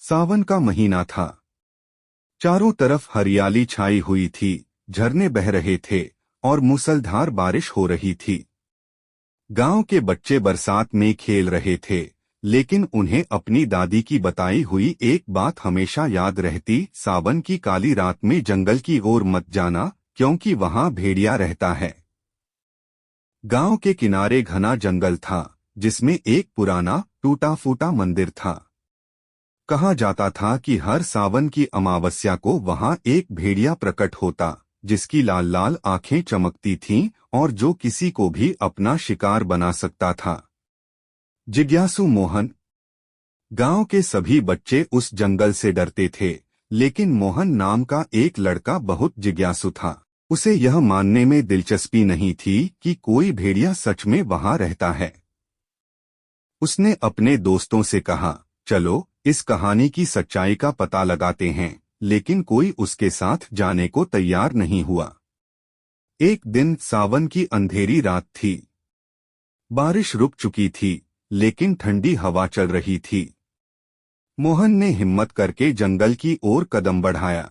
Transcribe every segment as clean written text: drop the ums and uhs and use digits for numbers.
सावन का महीना था। चारों तरफ हरियाली छाई हुई थी, झरने बह रहे थे और मूसलधार बारिश हो रही थी। गांव के बच्चे बरसात में खेल रहे थे, लेकिन उन्हें अपनी दादी की बताई हुई एक बात हमेशा याद रहती, सावन की काली रात में जंगल की ओर मत जाना, क्योंकि वहां भेड़िया रहता है। गांव के किनारे घना जंगल था, जिसमें एक पुराना टूटा फूटा मंदिर था। कहा जाता था कि हर सावन की अमावस्या को वहां एक भेड़िया प्रकट होता, जिसकी लाल लाल आंखें चमकती थीं और जो किसी को भी अपना शिकार बना सकता था। जिज्ञासु मोहन। गांव के सभी बच्चे उस जंगल से डरते थे, लेकिन मोहन नाम का एक लड़का बहुत जिज्ञासु था। उसे यह मानने में दिलचस्पी नहीं थी कि कोई भेड़िया सच में वहां रहता है। उसने अपने दोस्तों से कहा, चलो इस कहानी की सच्चाई का पता लगाते हैं, लेकिन कोई उसके साथ जाने को तैयार नहीं हुआ। एक दिन सावन की अंधेरी रात थी। बारिश रुक चुकी थी, लेकिन ठंडी हवा चल रही थी। मोहन ने हिम्मत करके जंगल की ओर कदम बढ़ाया।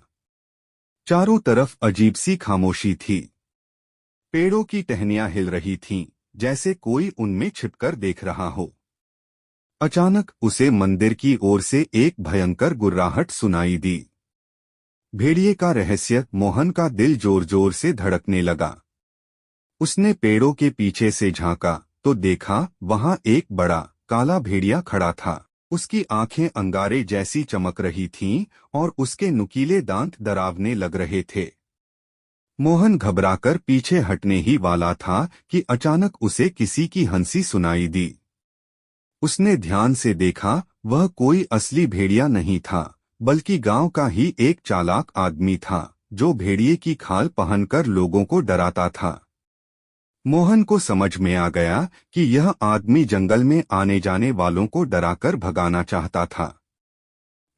चारों तरफ अजीब सी खामोशी थी। पेड़ों की टहनियां हिल रही थीं, जैसे कोई उनमें छिपकर देख रहा हो। अचानक उसे मंदिर की ओर से एक भयंकर गुर्राहट सुनाई दी। भेड़िए का रहस्य। मोहन का दिल जोर जोर से धड़कने लगा। उसने पेड़ों के पीछे से झांका तो देखा वहां एक बड़ा काला भेड़िया खड़ा था। उसकी आंखें अंगारे जैसी चमक रही थीं और उसके नुकीले दांत डरावने लग रहे थे। मोहन घबराकर पीछे हटने ही वाला था कि अचानक उसे किसी की हंसी सुनाई दी। उसने ध्यान से देखा, वह कोई असली भेड़िया नहीं था, बल्कि गांव का ही एक चालाक आदमी था, जो भेड़िए की खाल पहनकर लोगों को डराता था। मोहन को समझ में आ गया कि यह आदमी जंगल में आने जाने वालों को डराकर भगाना चाहता था।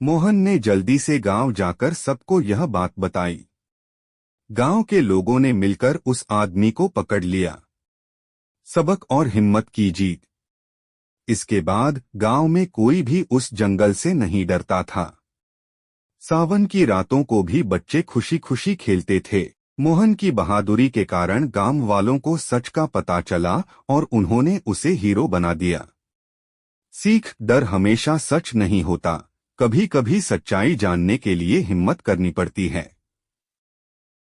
मोहन ने जल्दी से गांव जाकर सबको यह बात बताई। गांव के लोगों ने मिलकर उस आदमी को पकड़ लिया। सबक और हिम्मत की जीत। इसके बाद गांव में कोई भी उस जंगल से नहीं डरता था। सावन की रातों को भी बच्चे खुशी खुशी खेलते थे। मोहन की बहादुरी के कारण गांव वालों को सच का पता चला और उन्होंने उसे हीरो बना दिया। सीख। डर हमेशा सच नहीं होता, कभी कभी सच्चाई जानने के लिए हिम्मत करनी पड़ती है।